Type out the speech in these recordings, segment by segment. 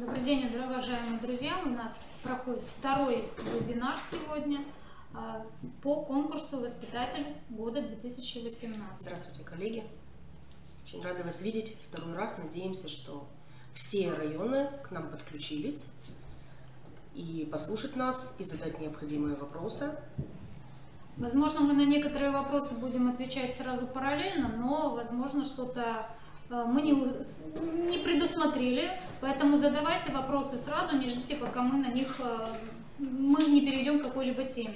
Добрый день, уважаемые друзья! У нас проходит второй вебинар сегодня по конкурсу «Воспитатель года 2018». Здравствуйте, коллеги! Очень рады вас видеть второй раз. Надеемся, что все районы к нам подключились и послушать нас, и задать необходимые вопросы. Возможно, мы на некоторые вопросы будем отвечать сразу параллельно, но, возможно, что-то мы не предусмотрели, поэтому задавайте вопросы сразу, не ждите, пока мы не перейдем к какой-либо теме.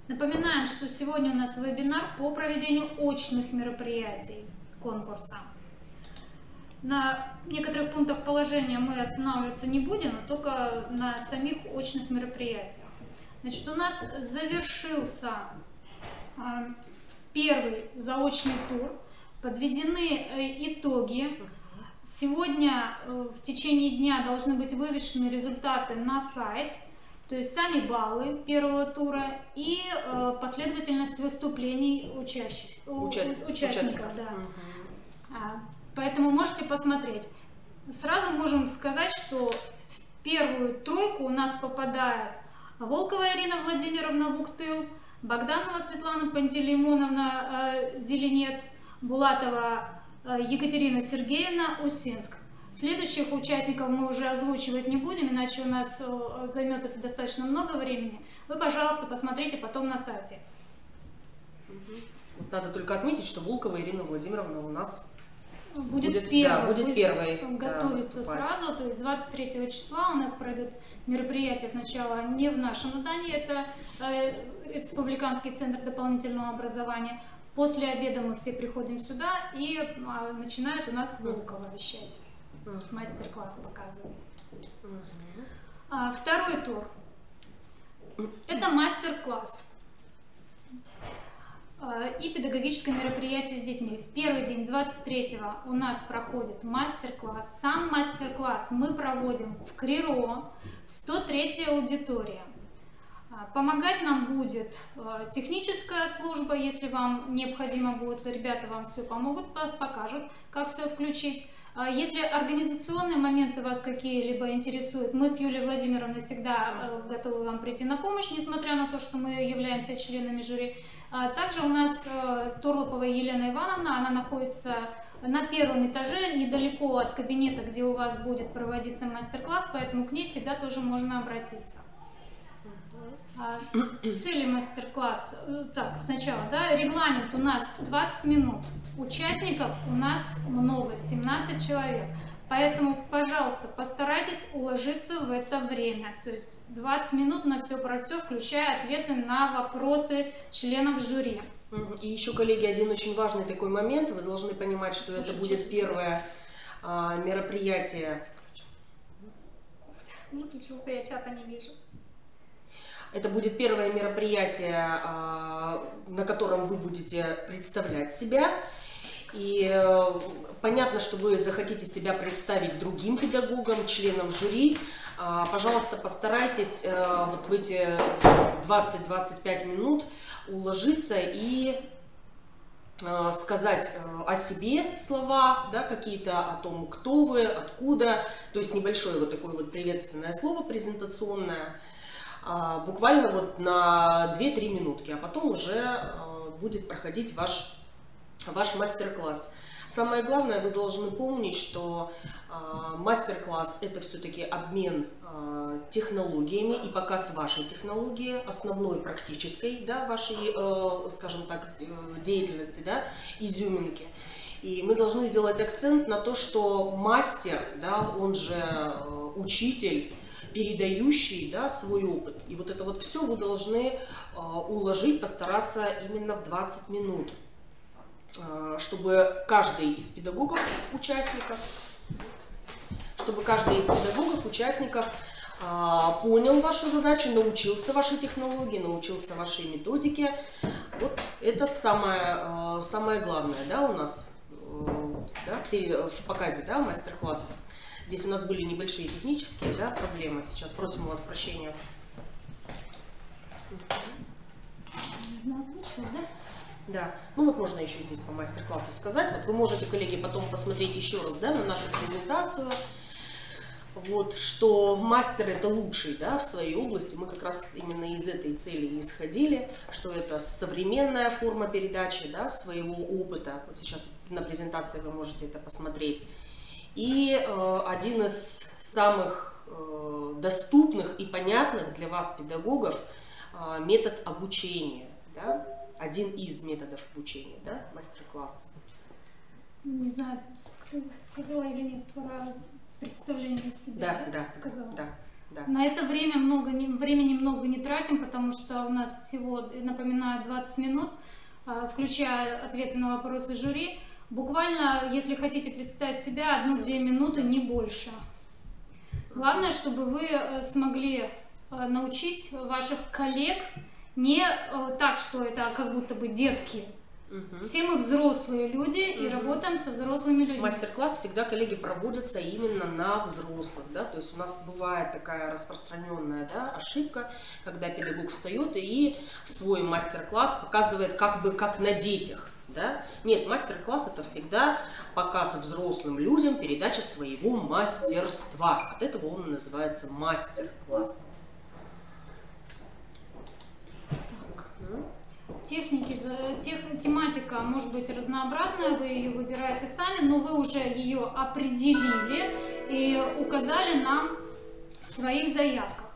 Напоминаем, что сегодня у нас вебинар по проведению очных мероприятий конкурса. На некоторых пунктах положения мы останавливаться не будем, а только на самих очных мероприятиях. Значит, у нас завершился первый заочный тур. Подведены итоги. Сегодня в течение дня должны быть вывешены результаты на сайт, то есть сами баллы первого тура и последовательность выступлений участников. Да. Поэтому можете посмотреть. Сразу можем сказать, что в первую тройку у нас попадает Волкова Ирина Владимировна, Вуктыл, Богданова Светлана Пантелеймоновна, Зеленец, Булатова Екатерина Сергеевна, Усинск. Следующих участников мы уже озвучивать не будем, иначе у нас займет это достаточно много времени. Вы, пожалуйста, посмотрите потом на сайте. Надо только отметить, что Волкова Ирина Владимировна у нас будет первой. Будет первой. Готовится сразу, то есть 23 числа у нас пройдет мероприятие сначала не в нашем здании, это Республиканский центр дополнительного образования. После обеда мы все приходим сюда и начинает у нас Волкова вещать, мастер-класс показывать. Второй тур – это мастер-класс и педагогическое мероприятие с детьми. В первый день, 23-го, у нас проходит мастер-класс. Сам мастер-класс мы проводим в КРИРО, в 103-й аудитории. Помогать нам будет техническая служба, если вам необходимо будет, ребята вам все помогут, покажут, как все включить. Если организационные моменты вас какие-либо интересуют, мы с Юлией Владимировной всегда готовы вам прийти на помощь, несмотря на то, что мы являемся членами жюри. Также у нас Торлопова Елена Ивановна, она находится на первом этаже, недалеко от кабинета, где у вас будет проводиться мастер-класс, поэтому к ней всегда тоже можно обратиться. Цели мастер-класса. Так, сначала, да, регламент у нас 20 минут. Участников у нас много, 17 человек. Поэтому, пожалуйста, постарайтесь уложиться в это время. То есть 20 минут на все про все, включая ответы на вопросы членов жюри. И еще, коллеги, один очень важный такой момент. Вы должны понимать, что это будет первое мероприятие. Выключился, я чата не вижу. Это будет первое мероприятие, на котором вы будете представлять себя. И понятно, что вы захотите себя представить другим педагогам, членам жюри. Пожалуйста, постарайтесь вот в эти 20-25 минут уложиться и сказать о себе слова, да, какие-то о том, кто вы, откуда. То есть небольшое вот такое вот приветственное слово презентационное. Буквально вот на 2-3 минутки, а потом уже будет проходить ваш мастер-класс. Самое главное, вы должны помнить, что мастер-класс – это все-таки обмен технологиями и показ вашей технологии, основной практической, да, вашей, скажем так, деятельности, да, изюминки. И мы должны сделать акцент на то, что мастер, да, он же учитель, передающий, да, свой опыт. И вот это вот все вы должны уложить, постараться именно в 20 минут, чтобы каждый из педагогов, участников, понял вашу задачу, научился вашей технологии, научился вашей методике. Вот это самое главное, да, у нас, да, в показе, да, мастер-класса. Здесь у нас были небольшие технические, да, проблемы. Сейчас просим у вас прощения. Да, ну вот можно еще здесь по мастер-классу сказать. Вот вы можете, коллеги, потом посмотреть еще раз, да, на нашу презентацию. вот, что мастер это лучший, да, в своей области. Мы как раз именно из этой цели исходили, что это современная форма передачи, да, своего опыта. Вот сейчас на презентации вы можете это посмотреть. И один из самых доступных и понятных для вас педагогов метод обучения, да, один из методов обучения, да, мастер-класс. Не знаю, ты сказала или нет про представление себя. Да, сказала. Да. На это времени много не тратим, потому что у нас всего, напоминаю, 20 минут, включая ответы на вопросы жюри. Буквально, если хотите представить себя, 1-2 минуты, не больше. Главное, чтобы вы смогли научить ваших коллег не так, что это как будто бы детки. Все мы взрослые люди и работаем со взрослыми людьми. Мастер-класс всегда, коллеги, проводятся именно на взрослых, да, то есть у нас бывает такая распространенная, да, ошибка, когда педагог встает и свой мастер-класс показывает как на детях, да. Нет, мастер-класс это всегда показ взрослым людям, передача своего мастерства, от этого он называется мастер-класс. Тематика может быть разнообразная, вы ее выбираете сами, но вы уже ее определили и указали нам в своих заявках.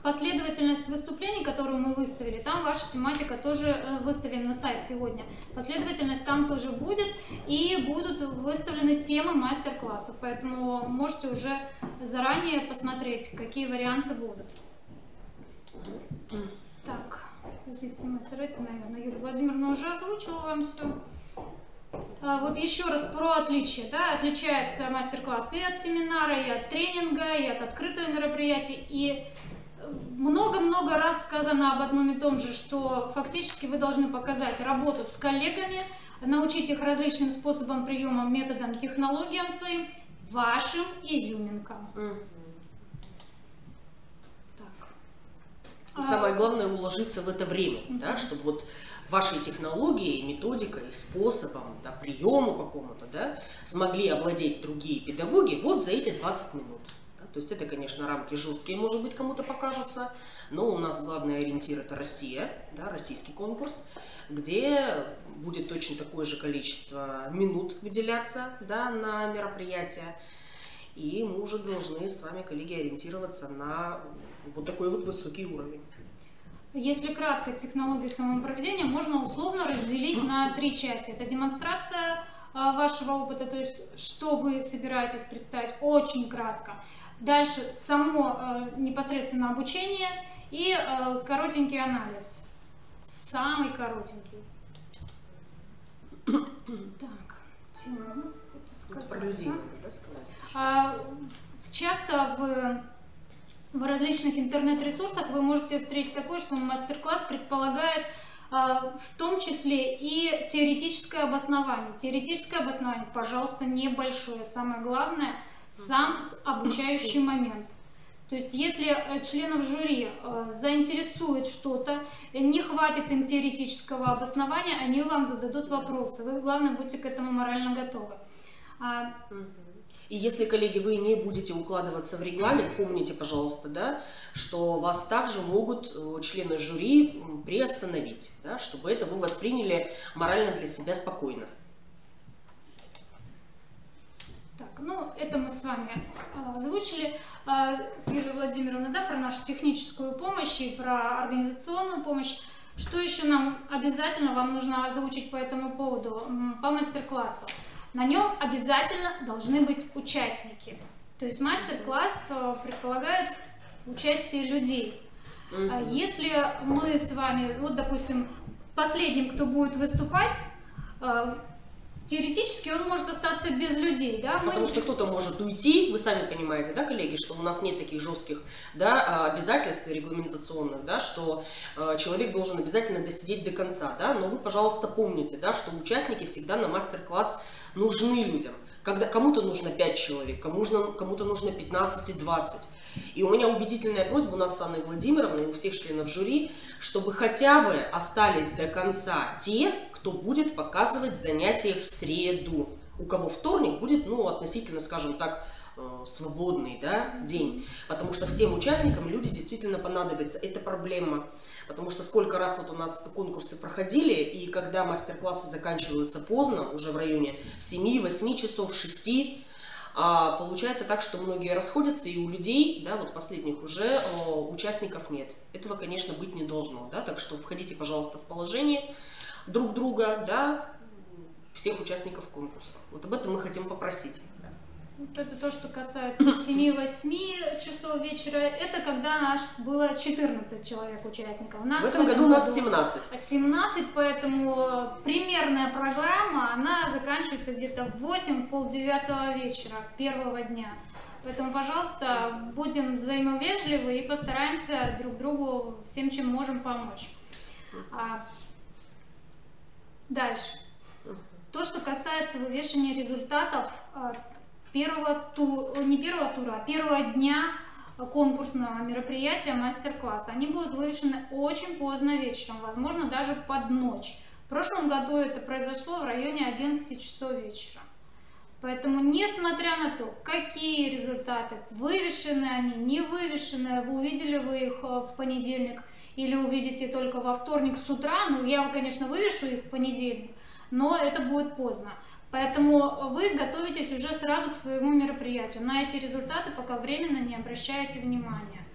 Последовательность выступлений, которую мы выставили, там ваша тематика тоже выставлена на сайт сегодня. Последовательность там тоже будет, и будут выставлены темы мастер-классов, поэтому можете уже заранее посмотреть, какие варианты будут. Так. Позиции мастера, это, наверное, Юлия Владимировна уже озвучила вам все. Вот еще раз про отличие. Да? Отличается мастер-класс и от семинара, и от тренинга, и от открытого мероприятия. И много-много раз сказано об одном и том же, что фактически вы должны показать работу с коллегами, научить их различным способам, приемам, методам, технологиям своим, вашим изюминкам. И самое главное уложиться в это время, да, чтобы вот вашей технологией, методикой, способом, да, приему какому-то, да, смогли овладеть другие педагоги вот за эти 20 минут. Да. То есть это, конечно, рамки жесткие, может быть, кому-то покажутся, но у нас главный ориентир это Россия, да, российский конкурс, где будет точно такое же количество минут выделяться, да, на мероприятие. И мы уже должны с вами, коллеги, ориентироваться на вот такой вот высокий уровень. Если кратко технологию самопроведения можно условно разделить на 3 части. Это демонстрация вашего опыта, то есть что вы собираетесь представить, очень кратко. Дальше само непосредственно обучение и коротенький анализ. Самый коротенький. Так, это сказать, про людей да? надо, да, сказать? Часто в различных интернет-ресурсах вы можете встретить такое, что мастер-класс предполагает в том числе и теоретическое обоснование. Теоретическое обоснование, пожалуйста, небольшое. Самое главное, сам обучающий момент. То есть, если членов жюри заинтересует что-то, не хватит им теоретического обоснования, они вам зададут вопросы. Вы, главное, будьте к этому морально готовы. И если, коллеги, вы не будете укладываться в регламент, помните, пожалуйста, да, что вас также могут члены жюри приостановить, да, чтобы это вы восприняли морально для себя спокойно. Так, ну, это мы с вами озвучили с Юлией Владимировной, да, про нашу техническую помощь и про организационную помощь. Что еще нам обязательно вам нужно озвучить по этому поводу, по мастер-классу? На нем обязательно должны быть участники. То есть мастер-класс предполагает участие людей. Если мы с вами, вот, допустим, последним, кто будет выступать, теоретически он может остаться без людей. Да? Потому что кто-то может уйти, вы сами понимаете, да, коллеги, что у нас нет таких жестких, да, обязательств регламентационных, да, что человек должен обязательно досидеть до конца. Да? Но вы, пожалуйста, помните, да, что участники всегда на мастер-класс нужны людям. Когда кому-то нужно 5 человек, кому-то нужно 15 и 20. И у меня убедительная просьба у нас с Анной Владимировной, у всех членов жюри, чтобы хотя бы остались до конца те, кто будет показывать занятия в среду. У кого вторник будет, ну, относительно, скажем так, свободный, да, день, потому что всем участникам люди действительно понадобятся. Это проблема, потому что сколько раз вот у нас конкурсы проходили, и когда мастер-классы заканчиваются поздно, уже в районе 7-8 часов, 6, получается так, что многие расходятся, и у людей, да, вот последних уже участников нет. Этого, конечно, быть не должно, да, так что входите, пожалуйста, в положение друг друга, да, всех участников конкурса. Вот об этом мы хотим попросить. Это то, что касается 7-8 часов вечера. Это когда нас было 14 человек участников. В этом году у нас 17. 17, поэтому примерная программа, она заканчивается где-то в 8-8:30 вечера первого дня. Поэтому, пожалуйста, будем взаимовежливы и постараемся друг другу всем, чем можем, помочь. Дальше. То, что касается вывешивания результатов первого дня конкурсного мероприятия, мастер-класса. Они будут вывешены очень поздно вечером, возможно, даже под ночь. В прошлом году это произошло в районе 11 часов вечера. Поэтому, несмотря на то, какие результаты, вывешены они, не вывешены, вы увидели вы их в понедельник или увидите только во вторник с утра, ну, я, конечно, вывешу их в понедельник, но это будет поздно. Поэтому вы готовитесь уже сразу к своему мероприятию. На эти результаты пока временно не обращайте внимания.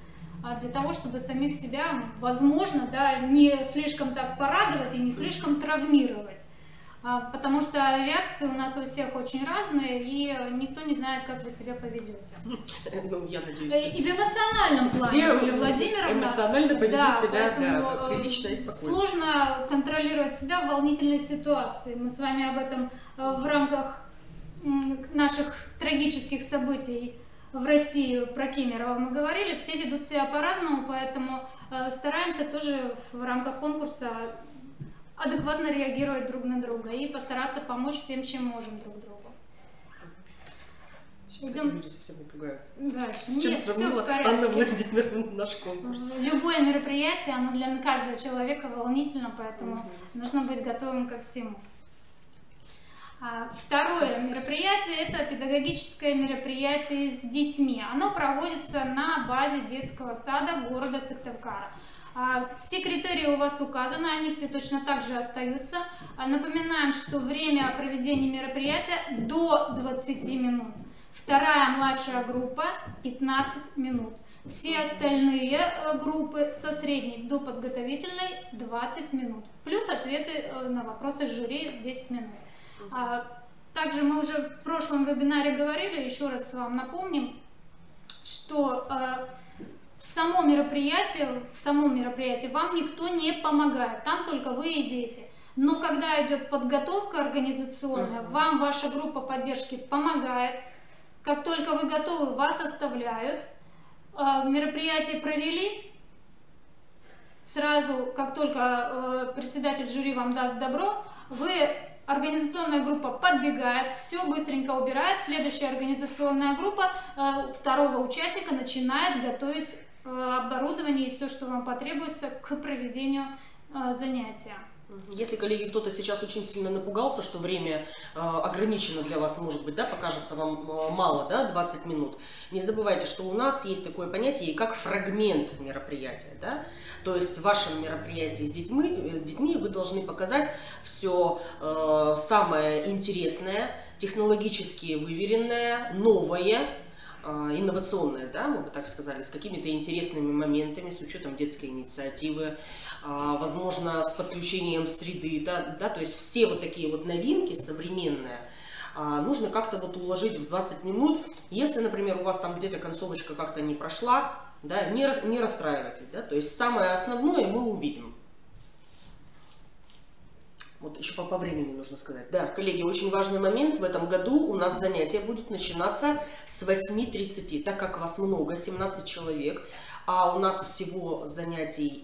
Для того, чтобы самих себя, возможно, да, не слишком так порадовать и не слишком травмировать. Потому что реакции у нас у всех очень разные, и никто не знает, как вы себя поведете. Ну, я надеюсь. И в эмоциональном плане, все Юлия Владимировна, эмоционально поведут да, себя, да, прилично и спокойно. Сложно контролировать себя в волнительной ситуации. Мы с вами об этом в рамках наших трагических событий в России про Кемерово мы говорили. Все ведут себя по-разному, поэтому стараемся тоже в рамках конкурса адекватно реагировать друг на друга и постараться помочь всем, чем можем друг другу. Идем. Люди совсем напугаются. Дальше. С чем сравнила Анна Владимировна наш конкурс? Любое мероприятие, оно для каждого человека волнительно, поэтому нужно быть готовым ко всему. Второе мероприятие – это педагогическое мероприятие с детьми. Оно проводится на базе детского сада города Сыктывкара. Все критерии у вас указаны, они все точно так же остаются. Напоминаем, что время проведения мероприятия до 20 минут. Вторая младшая группа 15 минут. Все остальные группы со средней до подготовительной 20 минут. Плюс ответы на вопросы жюри 10 минут. Также мы уже в прошлом вебинаре говорили, еще раз вам напомним, что в самом мероприятии вам никто не помогает, там только вы и дети. Но когда идет подготовка организационная, вам ваша группа поддержки помогает. Как только вы готовы, вас оставляют. Мероприятие провели. Сразу, как только председатель жюри вам даст добро, организационная группа подбегает, все быстренько убирает. Следующая организационная группа второго участника начинает готовить оборудование и все, что вам потребуется к проведению занятия. Если, коллеги, кто-то сейчас очень сильно напугался, что время ограничено для вас, может быть, да, покажется вам мало, да, 20 минут, не забывайте, что у нас есть такое понятие, как фрагмент мероприятия, да, то есть в вашем мероприятии с детьми вы должны показать все самое интересное, технологически выверенное, новое, инновационное, да, мы бы так сказали, с какими-то интересными моментами, с учетом детской инициативы, возможно, с подключением среды, да, то есть все вот такие вот новинки современные нужно как-то вот уложить в 20 минут. Если, например, у вас там где-то концовочка как-то не прошла, да, не расстраивайтесь, да, то есть самое основное мы увидим. Вот еще по времени нужно сказать. Да, коллеги, очень важный момент. В этом году у нас занятия будут начинаться с 8:30, так как вас много, 17 человек, а у нас всего занятий,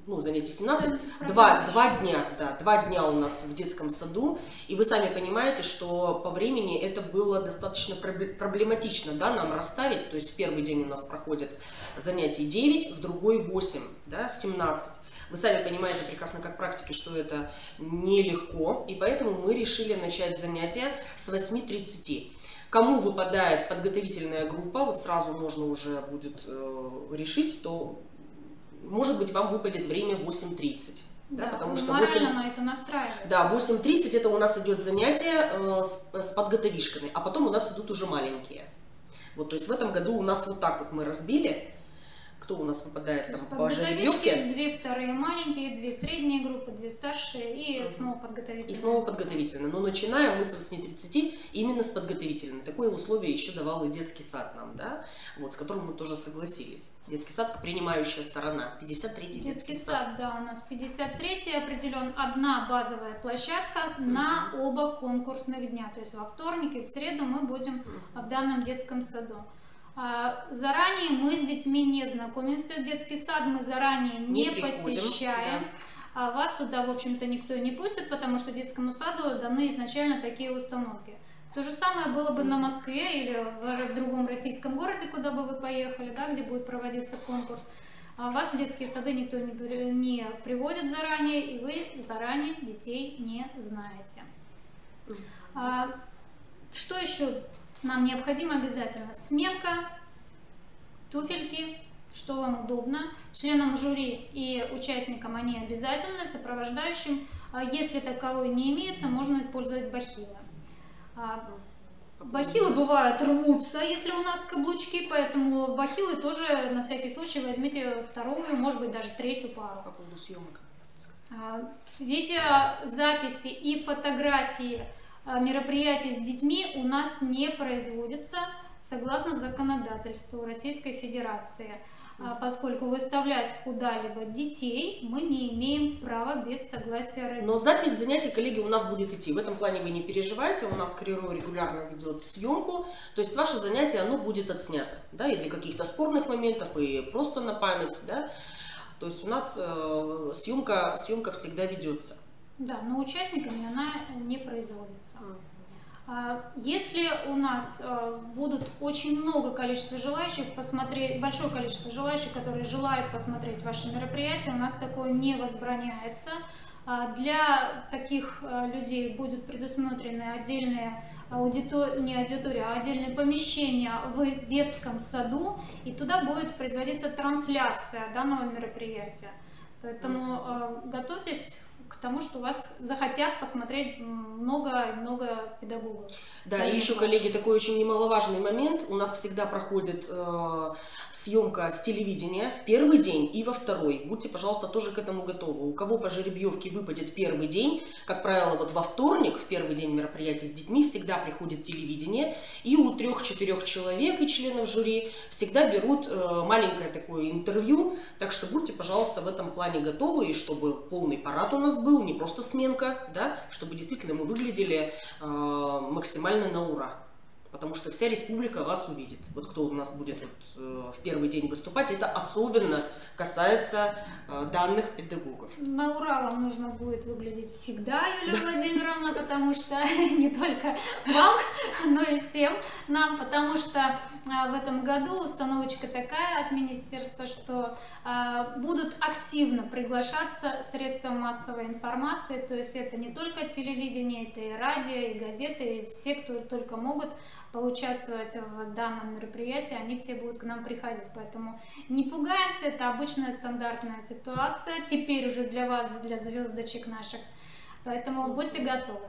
занятий 17, два дня у нас в детском саду, и вы сами понимаете, что по времени это было достаточно проблематично, да, нам расставить, то есть в первый день у нас проходят занятий 9, в другой 8, да, 17. Вы сами понимаете прекрасно, как практики, что это нелегко, и поэтому мы решили начать занятия с 8:30. Кому выпадает подготовительная группа, вот сразу можно уже будет решить, то, может быть, вам выпадет время 8:30. Да, потому что морально на это настраивается. Да, 8:30 это у нас идет занятие с подготовишками, а потом у нас идут уже маленькие. Вот, то есть в этом году у нас вот так вот мы разбили. Кто у нас выпадает там по жеребьевке? 2 вторые маленькие, 2 средние группы, 2 старшие и снова подготовительные. И снова подготовительные. Но начинаем мы с 8:30 именно с подготовительной. Такое условие еще давал и детский сад нам, да, вот, с которым мы тоже согласились. Детский сад, принимающая сторона, 53-й детский сад. Да, у нас 53-й определен одна базовая площадка на оба конкурсных дня. То есть во вторник и в среду мы будем в данном детском саду. Заранее мы с детьми не знакомимся, детский сад мы заранее не посещаем, да. Вас туда, в общем-то, никто не пустит, потому что детскому саду даны изначально такие установки. То же самое было бы на Москве или в другом российском городе, куда бы вы поехали, да, где будет проводиться конкурс. Вас в детские сады никто не приводит заранее, и вы заранее детей не знаете. Что еще нам необходимо обязательно? Сменка, туфельки, что вам удобно. Членам жюри и участникам они обязательны, сопровождающим. Если таковой не имеется, можно использовать бахилы. Бахилы бывают рвутся, если у нас каблучки, поэтому бахилы тоже на всякий случай возьмите вторую, может быть даже третью пару. По поводу съемок. Видеозаписи и фотографии мероприятий с детьми у нас не производятся согласно законодательству Российской Федерации, поскольку выставлять куда-либо детей мы не имеем права без согласия родителей. Но запись занятий, коллеги, у нас будет идти. В этом плане вы не переживайте, у нас Крiro регулярно ведет съемку, то есть ваше занятие, оно будет отснято, да, и для каких-то спорных моментов, и просто на память, да, то есть у нас съемка всегда ведется. Да, но участниками она не производится. Если у нас будут очень много количества желающих посмотреть, большое количество желающих, которые желают посмотреть ваши мероприятия, у нас такое не возбраняется. Для таких людей будут предусмотрены отдельные отдельные помещения в детском саду, и туда будет производиться трансляция данного мероприятия. Поэтому готовьтесь к тому, что вас захотят посмотреть много педагогов. Да, и еще, коллеги, такой очень немаловажный момент. У нас всегда проходит съемка с телевидения в первый день и во второй. Будьте, пожалуйста, тоже к этому готовы. У кого по жеребьевке выпадет первый день, как правило, вот во вторник, в первый день мероприятия с детьми, всегда приходит телевидение. И у 3-4 человек и членов жюри всегда берут маленькое такое интервью. Так что будьте, пожалуйста, в этом плане готовы, и чтобы полный парад у нас был, не просто сменка, да, чтобы действительно мы выглядели максимально на ура, потому что вся республика вас увидит. Вот кто у нас будет в первый день выступать, это особенно касается данных педагогов. На ура вам нужно будет выглядеть всегда, Юлия Владимировна, потому что не только вам, но и всем нам, потому что в этом году установочка такая от министерства, что будут активно приглашаться средства массовой информации, то есть это не только телевидение, это и радио, и газеты, и все, кто только могут поучаствовать в данном мероприятии, они все будут к нам приходить. Поэтому не пугаемся, это обычная стандартная ситуация, теперь уже для вас, для звездочек наших. Поэтому будьте готовы.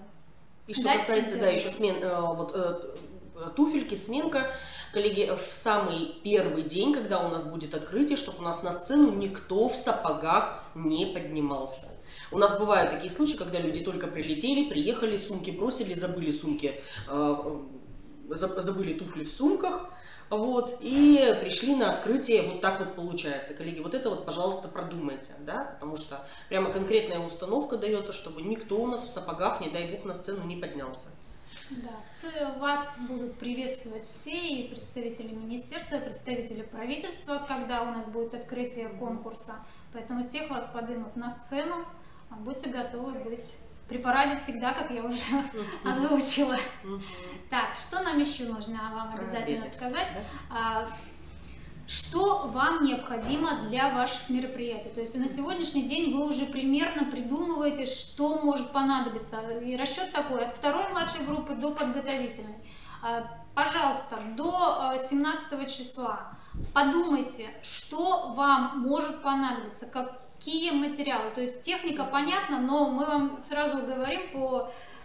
И что касается, да, еще туфельки, сменка, коллеги, в самый первый день, когда у нас будет открытие, чтобы у нас на сцену никто в сапогах не поднимался. У нас бывают такие случаи, когда люди только прилетели, приехали, сумки бросили, забыли сумки, забыли туфли в сумках, вот, и пришли на открытие, вот так вот получается. Коллеги, вот это вот, пожалуйста, продумайте, да, потому что прямо конкретная установка дается, чтобы никто у нас в сапогах, не дай бог, на сцену не поднялся. Да, вас будут приветствовать все, и представители министерства, и представители правительства, когда у нас будет открытие конкурса, поэтому всех вас поднимут на сцену, будьте готовы быть при параде всегда, как я уже озвучила. Так, что нам еще нужно вам обязательно сказать? Что вам необходимо для ваших мероприятий? То есть на сегодняшний день вы уже примерно придумываете, что может понадобиться. И расчет такой, от второй младшей группы до подготовительной. Пожалуйста, до 17 числа подумайте, что вам может понадобиться, какие материалы. То есть техника понятна, но мы вам сразу говорим,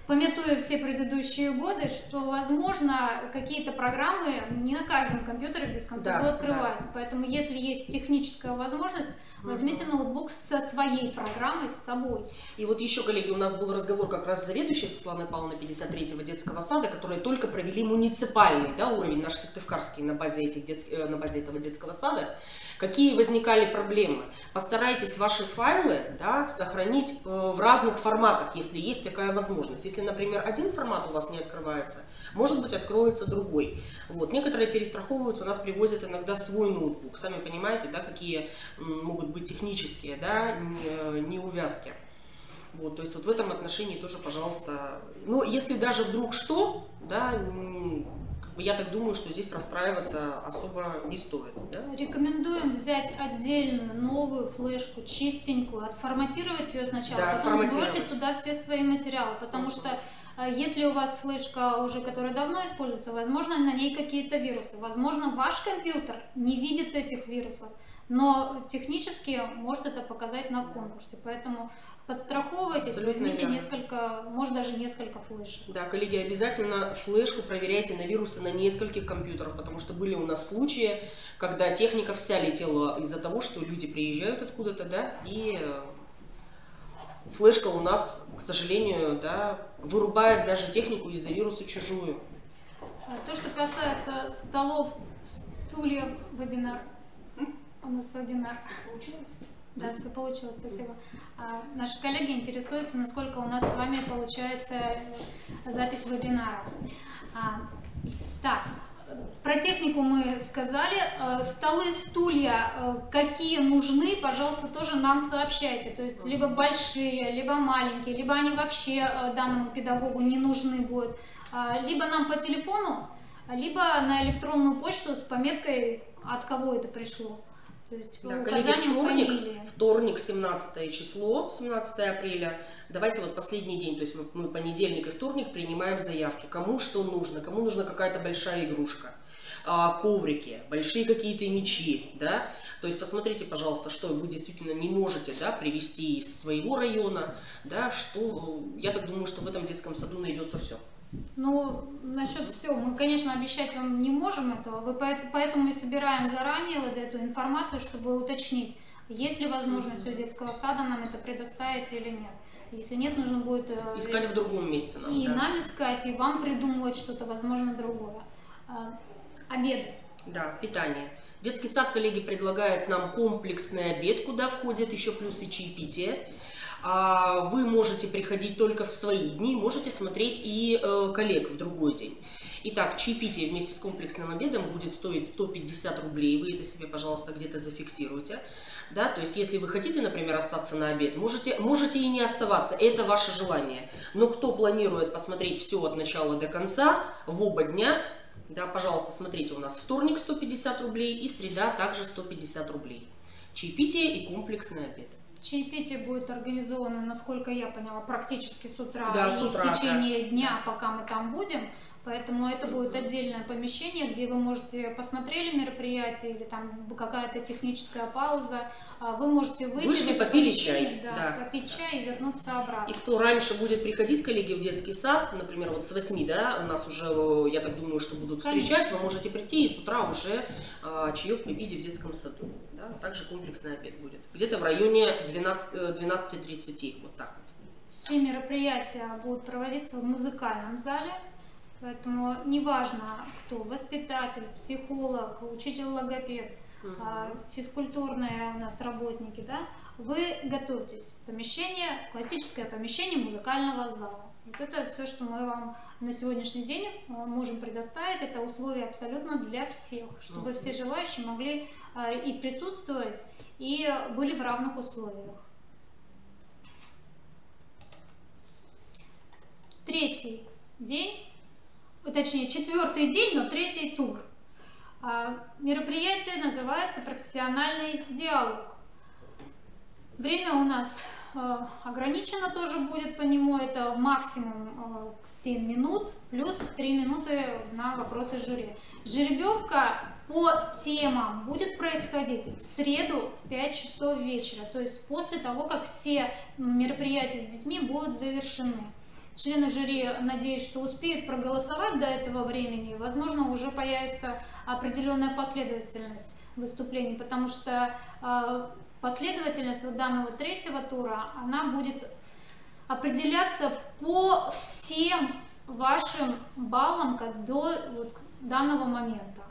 пометуя все предыдущие годы, что, возможно, какие-то программы не на каждом компьютере в детском саду открываются. Поэтому, если есть техническая возможность, возьмите ноутбук со своей программой с собой. И вот еще, коллеги, у нас был разговор как раз с заведующей Светланой Павловной 53-го детского сада, которые только провели муниципальный уровень, наш Сыктывкарский, на базе этого детского сада. Какие возникали проблемы? Постарайтесь ваши файлы сохранить в разных форматах, если есть такая возможность. Если, например, один формат у вас не открывается, может быть, откроется другой. Вот. Некоторые перестраховываются, у нас привозят иногда свой ноутбук. Сами понимаете, какие могут быть технические неувязки. Вот, то есть вот в этом отношении тоже, пожалуйста, но если даже вдруг что, я так думаю, что здесь расстраиваться особо не стоит. Рекомендуем взять отдельно новую флешку, чистенькую, отформатировать ее сначала, потом сбросить туда все свои материалы, потому что если у вас флешка уже, которая давно используется, возможно, на ней какие-то вирусы, возможно, ваш компьютер не видит этих вирусов, но технически может это показать на конкурсе, поэтому подстраховывайтесь, возьмите несколько, может даже несколько флешек. Да, коллеги, обязательно флешку проверяйте на вирусы на нескольких компьютерах, потому что были у нас случаи, когда техника вся летела из-за того, что люди приезжают откуда-то, и флешка у нас, к сожалению, вырубает даже технику из-за вируса чужую. То, что касается столов, стульев, вебинар. У нас вебинар. Да, все получилось, спасибо. Наши коллеги интересуются, насколько у нас с вами получается запись вебинара. Так, про технику мы сказали. Столы, стулья, какие нужны, пожалуйста, тоже нам сообщайте. То есть либо большие, либо маленькие, либо они вообще данному педагогу не нужны будут. Либо нам по телефону, либо на электронную почту с пометкой, от кого это пришло. То есть коллеги, вторник, 17 число, 17 апреля. Давайте вот последний день, то есть мы понедельник и вторник принимаем заявки. Кому что нужно, кому нужна какая-то большая игрушка, коврики, большие какие-то мячи, То есть посмотрите, пожалуйста, что вы действительно не можете, привезти из своего района, что, я так думаю, что в этом детском саду найдется все. Ну, насчет всего, мы, конечно, обещать вам не можем этого, поэтому и собираем заранее вот эту информацию, чтобы уточнить, есть ли возможность у детского сада нам это предоставить или нет. Если нет, нужно будет искать в другом месте нам. И нам искать, и вам придумывать что-то, возможно, другое. Обеды. Да, питание. Детский сад, коллеги, предлагает нам комплексный обед, куда входит еще плюс и чаепитие. Вы можете приходить только в свои дни, можете смотреть и коллег в другой день. Итак, чаепитие вместе с комплексным обедом будет стоить 150 рублей. Вы это себе, пожалуйста, где-то зафиксируйте. То есть, если вы хотите, например, остаться на обед, можете и не оставаться, это ваше желание. Но кто планирует посмотреть все от начала до конца, в оба дня, пожалуйста, смотрите, у нас вторник 150 рублей и среда также 150 рублей. Чаепитие и комплексный обед. Чаепитие будет организовано, насколько я поняла, практически с утра, с утра, в течение дня, пока мы там будем. Поэтому это будет отдельное помещение, где вы можете посмотрели мероприятие или там какая-то техническая пауза. Вы можете выйти, вышли, попили чай, попить чай и вернуться обратно. И кто раньше будет приходить, коллеги, в детский сад, например, вот с 8, нас уже, я так думаю, что будут встречать, вы можете прийти и с утра уже чаек попить в детском саду. Также комплексный обед будет. Где-то в районе 12:30, вот так вот. Все мероприятия будут проводиться в музыкальном зале. Поэтому неважно, кто, воспитатель, психолог, учитель-логопед, физкультурные у нас работники, вы готовьтесь. Помещение, классическое помещение музыкального зала. Вот это все, что мы вам на сегодняшний день можем предоставить. Это условия абсолютно для всех, чтобы все желающие могли и присутствовать, и были в равных условиях. Третий день. Точнее, четвертый день, но третий тур. Мероприятие называется «Профессиональный диалог». Время у нас ограничено тоже будет по нему, это максимум 7 минут, плюс 3 минуты на вопросы жюри. Жеребьевка по темам будет происходить в среду в 5 часов вечера, то есть после того, как все мероприятия с детьми будут завершены. Члены жюри, надеюсь, что успеют проголосовать до этого времени, и, возможно, уже появится определенная последовательность выступлений, потому что последовательность вот данного третьего тура, она будет определяться по всем вашим баллам до вот данного момента.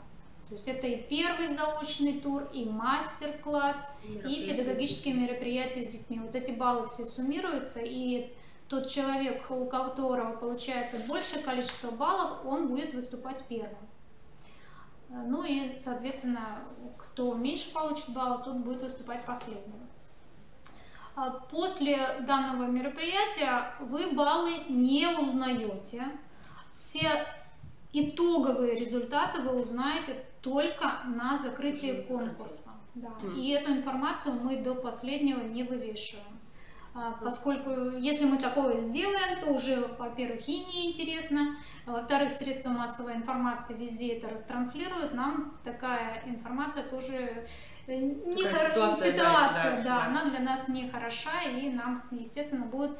То есть это и первый заочный тур, и мастер-класс, и педагогические мероприятия с детьми. Вот эти баллы все суммируются, и тот человек, у которого получается большее количество баллов, он будет выступать первым. Ну и, соответственно, кто меньше получит баллов, тот будет выступать последним. После данного мероприятия вы баллы не узнаете. Все итоговые результаты вы узнаете только на закрытии конкурса. Да. И эту информацию мы до последнего не вывешиваем. Поскольку, если мы такое сделаем, то уже, во-первых, и неинтересно, во-вторых, средства массовой информации везде это растранслируют, нам такая информация тоже ситуация, она для нас не хороша, и нам, естественно, будет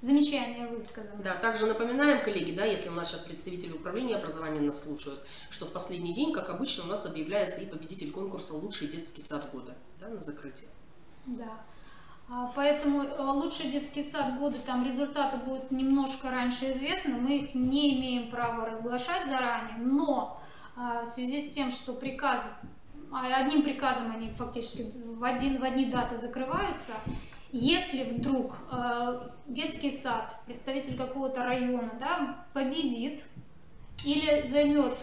замечание высказано. Да, также напоминаем, коллеги, да, если у нас сейчас представители управления образования нас слушают, что в последний день, как обычно, у нас объявляется и победитель конкурса «Лучший детский сад года», да, на закрытие. Да. Поэтому лучший детский сад года, там результаты будут немножко раньше известны, мы их не имеем права разглашать заранее, но в связи с тем, что одним приказом они фактически в одни даты закрываются, если вдруг детский сад, представитель какого-то района, да, победит или займет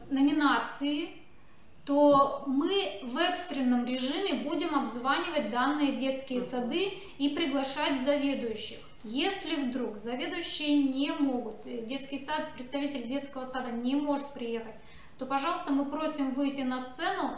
номинации, то мы в экстренном режиме будем обзванивать данные детские сады и приглашать заведующих. Если вдруг заведующие не могут, детский сад, представитель детского сада не может приехать, то, пожалуйста, мы просим выйти на сцену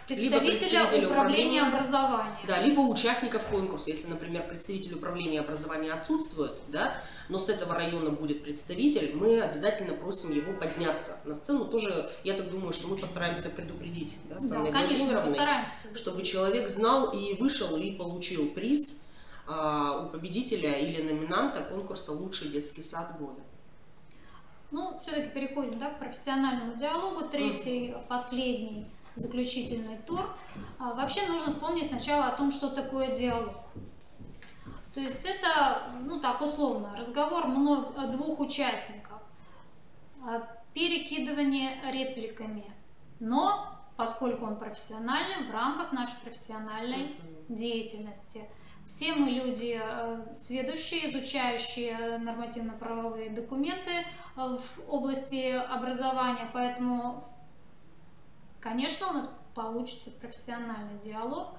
представителя управления образования. Да, либо участников конкурса, если, например, представитель управления образования отсутствует, да, но с этого района будет представитель, мы обязательно просим его подняться на сцену. Тоже, я так думаю, что мы постараемся предупредить, да, с Анной Владимировной, чтобы человек знал и вышел и получил приз у победителя или номинанта конкурса «Лучший детский сад года». Ну, все-таки переходим, да, к профессиональному диалогу, третий, последний, заключительный тур. Вообще нужно вспомнить сначала о том, что такое диалог. То есть это, ну так условно, разговор двух участников, перекидывание репликами, но поскольку он профессиональный, в рамках нашей профессиональной деятельности. Все мы люди сведущие, изучающие нормативно-правовые документы в области образования, поэтому, конечно, у нас получится профессиональный диалог,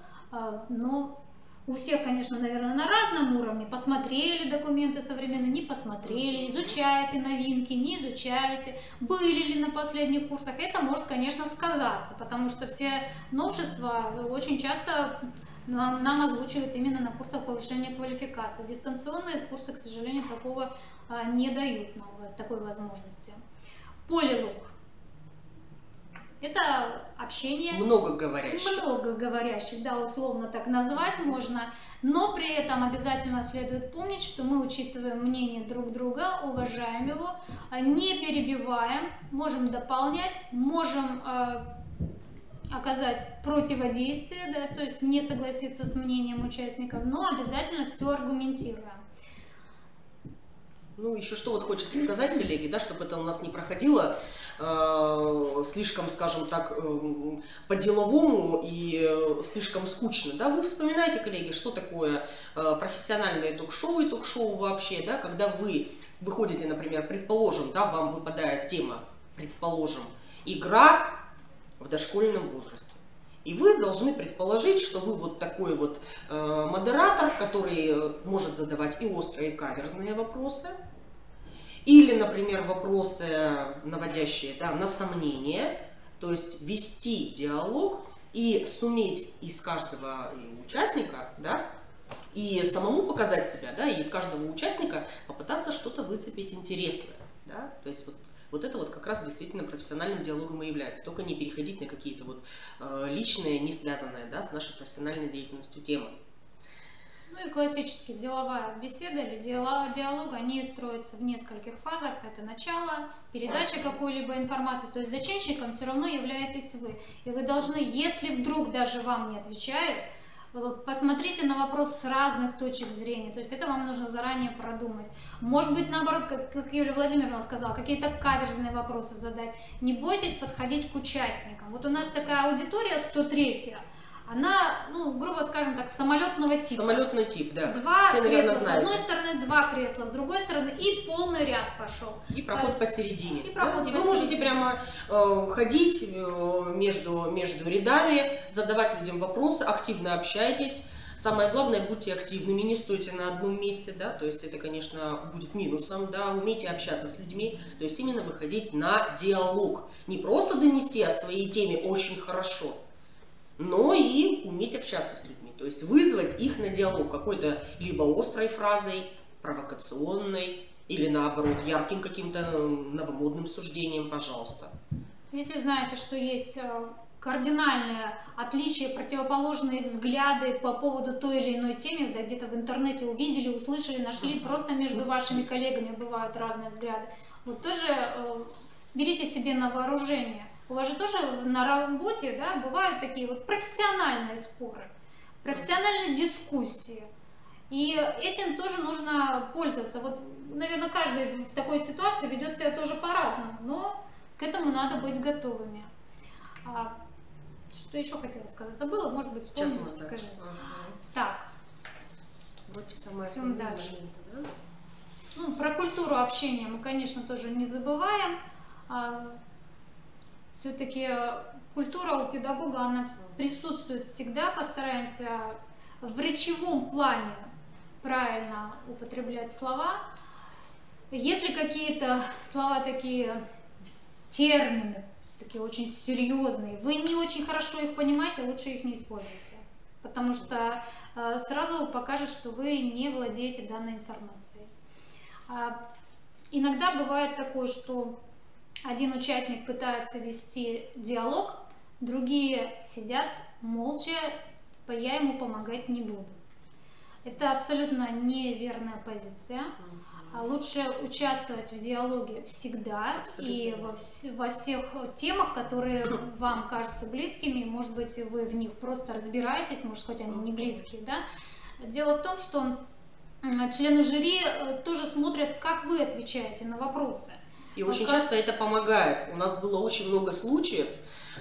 но у всех, конечно, наверное, на разном уровне. Посмотрели документы современные, не посмотрели, изучаете новинки, не изучаете, были ли на последних курсах. Это может, конечно, сказаться, потому что все новшества очень часто нам озвучивают именно на курсах повышения квалификации. Дистанционные курсы, к сожалению, такого не дают нам такой возможности. Полилог. Это общение многоговорящих, да, условно так назвать можно, но при этом обязательно следует помнить, что мы учитываем мнение друг друга, уважаем его, не перебиваем, можем дополнять, можем оказать противодействие, да, то есть не согласиться с мнением участников, но обязательно все аргументируем. Ну, еще что вот хочется сказать, коллеги, да, чтобы это у нас не проходило слишком, скажем так, по-деловому и слишком скучно. Да? Вы вспоминаете, коллеги, что такое профессиональное ток-шоу и ток-шоу вообще, да? Когда вы выходите, например, предположим, да, вам выпадает тема, предположим, игра в дошкольном возрасте. И вы должны предположить, что вы вот такой вот модератор, который может задавать и острые, и каверзные вопросы, или, например, вопросы, наводящие, да, на сомнение, то есть вести диалог и суметь из каждого участника, да, и самому показать себя, да, и из каждого участника попытаться что-то выцепить интересное, да, то есть вот это вот как раз действительно профессиональным диалогом и является, только не переходить на какие-то вот личные, не связанные, да, с нашей профессиональной деятельностью темы. Ну и классически деловая беседа или диалог, они строятся в нескольких фазах. Это начало, передача какой-либо информации, то есть зачинщиком все равно являетесь вы. И вы должны, если вдруг даже вам не отвечают, посмотрите на вопрос с разных точек зрения, то есть это вам нужно заранее продумать. Может быть, наоборот, как Юлия Владимировна сказала, какие-то каверзные вопросы задать. Не бойтесь подходить к участникам. Вот у нас такая аудитория 103-я, она, ну, грубо скажем так, самолетного типа. Самолетный тип, да. Два все, кресла знаете. с одной стороны, два кресла с другой стороны, и полный ряд пошел. И проход посередине. И проход да? посередине. И вы можете прямо ходить между рядами, задавать людям вопросы, активно общайтесь. Самое главное, будьте активными, не стойте на одном месте, да, то есть это, конечно, будет минусом, да, умейте общаться с людьми, то есть именно выходить на диалог. Не просто донести о своей теме очень хорошо, но и уметь общаться с людьми, то есть вызвать их на диалог какой-то либо острой фразой, провокационной, или наоборот ярким каким-то новомодным суждением, пожалуйста. Если знаете, что есть кардинальное отличие, противоположные взгляды по поводу той или иной темы, да, где-то в интернете увидели, услышали, нашли, просто между вашими коллегами бывают разные взгляды, вот тоже берите себе на вооружение. У вас же тоже на работе, да, бывают такие вот профессиональные споры, профессиональные дискуссии. И этим тоже нужно пользоваться. Вот, наверное, каждый в такой ситуации ведет себя тоже по-разному, но к этому надо быть готовыми. Что еще хотела сказать? Забыла, может быть, вспомню, скажи. Так. Вроде самое основное дальше. моменты, да? Ну, про культуру общения мы, конечно, тоже не забываем. Все-таки культура у педагога, она присутствует всегда. Постараемся в речевом плане правильно употреблять слова. Если какие-то слова такие, термины, такие очень серьезные, вы не очень хорошо их понимаете, лучше их не используйте. Потому что сразу покажет, что вы не владеете данной информацией. Иногда бывает такое, что один участник пытается вести диалог, другие сидят молча, типа я ему помогать не буду. Это абсолютно неверная позиция. Лучше участвовать в диалоге всегда. Абсолютно. И во всех темах, которые вам кажутся близкими, может быть, вы в них просто разбираетесь, может, хоть они не близкие, да? Дело в том, что члены жюри тоже смотрят, как вы отвечаете на вопросы. И очень часто это помогает. У нас было очень много случаев,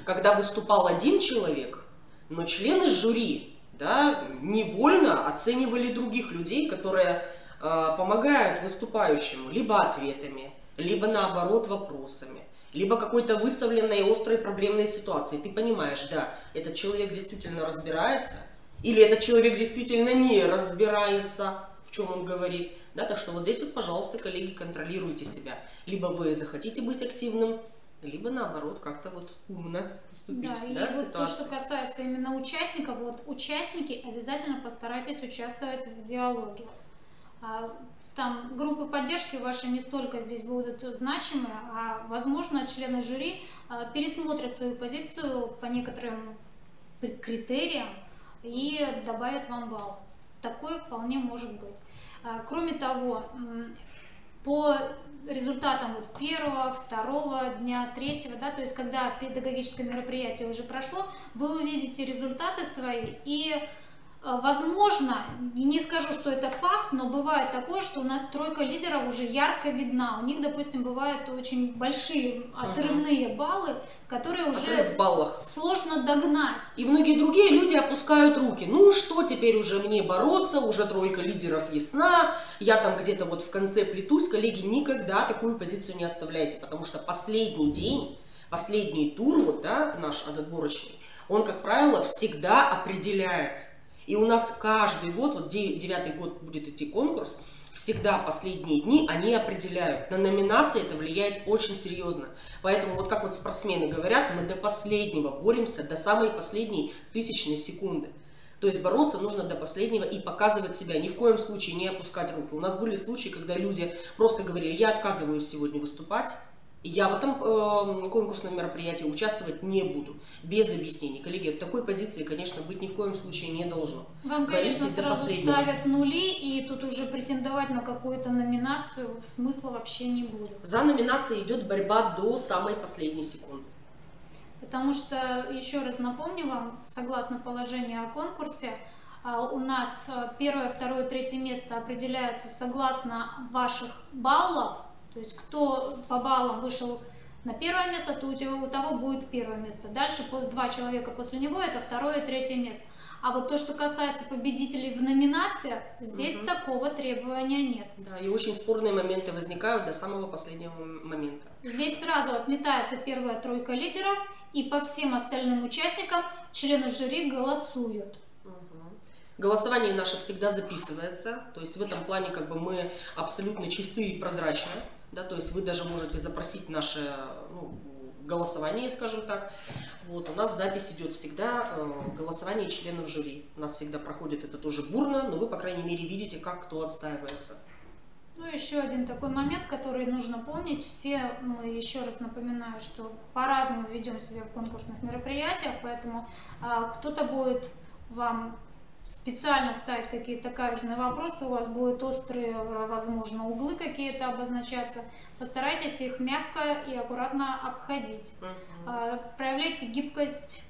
когда выступал один человек, но члены жюри, да, невольно оценивали других людей, которые помогают выступающему либо ответами, либо наоборот вопросами, либо какой-то выставленной острой проблемной ситуацией. Ты понимаешь, да, этот человек действительно разбирается, или этот человек действительно не разбирается, в чем он говорит. Да, так что вот здесь вот, пожалуйста, коллеги, контролируйте себя. Либо вы захотите быть активным, либо наоборот как-то вот умно поступить. Да, и вот то, что касается именно участников, вот участники обязательно постарайтесь участвовать в диалоге. Там группы поддержки ваши не столько здесь будут значимы, а возможно члены жюри пересмотрят свою позицию по некоторым критериям и добавят вам балл. Такое вполне может быть. Кроме того, по результатам вот первого, второго дня, третьего, да, то есть когда педагогическое мероприятие уже прошло, вы увидите результаты свои и возможно, не скажу, что это факт, но бывает такое, что у нас тройка лидеров уже ярко видна. У них, допустим, бывают очень большие отрывные баллы, которые уже сложно догнать. И многие другие люди опускают руки. Ну что, теперь уже мне бороться, уже тройка лидеров ясна, я там где-то вот в конце плетусь. Коллеги, никогда такую позицию не оставляйте, потому что последний день, последний тур, вот, да, наш отборочный, он, как правило, всегда определяет. И у нас каждый год, вот 9-й год будет идти конкурс, всегда последние дни они определяют. На номинации это влияет очень серьезно. Поэтому вот как вот спортсмены говорят, мы до последнего боремся, до самой последней тысячной секунды. То есть бороться нужно до последнего и показывать себя, ни в коем случае не опускать руки. У нас были случаи, когда люди просто говорили: я отказываюсь сегодня выступать, и я в этом конкурсном мероприятии участвовать не буду, без объяснений. Коллеги, такой позиции, конечно, быть ни в коем случае не должно. Вам, конечно, сразу ставят нули, и тут уже претендовать на какую-то номинацию смысла вообще не будет. За номинацией идет борьба до самой последней секунды. Потому что, еще раз напомню вам, согласно положению о конкурсе, у нас первое, второе, третье место определяются согласно ваших баллов. То есть кто по баллам вышел на первое место, то у того будет первое место. Дальше 2 человека после него — это второе и третье место. А вот то, что касается победителей в номинациях, здесь такого требования нет. Да, и очень спорные моменты возникают до самого последнего момента. Здесь сразу отметается первая тройка лидеров, и по всем остальным участникам члены жюри голосуют. Голосование наше всегда записывается, то есть в этом плане как бы мы абсолютно чистые и прозрачные, да, то есть вы даже можете запросить наше голосование, скажем так. Вот, у нас запись идет всегда, голосование членов жюри. У нас всегда проходит это тоже бурно, но вы, по крайней мере, видите, как кто отстаивается. Ну, еще один такой момент, который нужно помнить. Все, мы еще раз напоминаю, что по-разному ведем себя в конкурсных мероприятиях, поэтому кто-то будет вам специально ставить какие-то каверзные вопросы, у вас будут острые, возможно, углы какие-то обозначаться. Постарайтесь их мягко и аккуратно обходить. Проявляйте гибкость